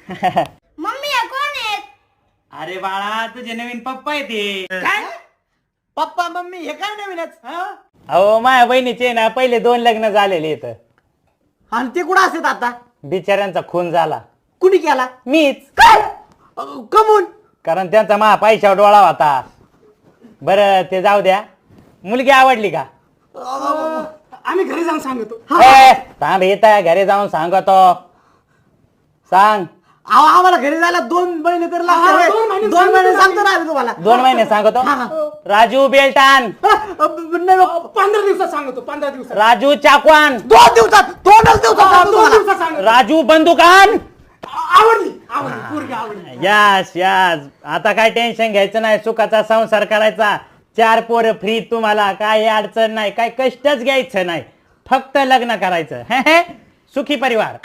Mummy हे कोण आहेत? अरे बाळा तुझे नवीन पप्पा आहे ते. काय पप्पा मम्मी हे काय नवीनच अहो माझ्या बहिणीचे ना पहिले 2 लग्न झालेले इथं. आणि ते कुठं असतात आता? बिचाऱ्यांचा खून झाला. कुणी केला? मीच. काय कमून? कारण त्यांचा मा पैशावर डोळा होता. बरं ते जाऊ द्या. मुलगी आवडली का? आम्ही घरी जाऊन सांगतो. थांब येत घरी जाऊन सांगतो. सांग. आम्हाला घरी जायला 2 महिने तर लागतात. 2 महिने सांगतो ना आम्ही तुम्हाला. 2 महिने सांगतो. राजू बेल्टान. 15 दिवसात सांगतो. 15 दिवसात. राजू चाकवान. 2 दिवसात. 2 दिवसात सांगतो. राजू बंदुकान. आवडली पोरगी आवडली. Yes yes. आता काय टेन्शन घ्यायचं नाही. सुखाचा संसार करायचा. 4 पोरं फ्री तुम्हाला. काय अडचण नाही. काय कष्टच घ्यायचं नाही. फक्त लग्न करायचं. सुखी परिवार.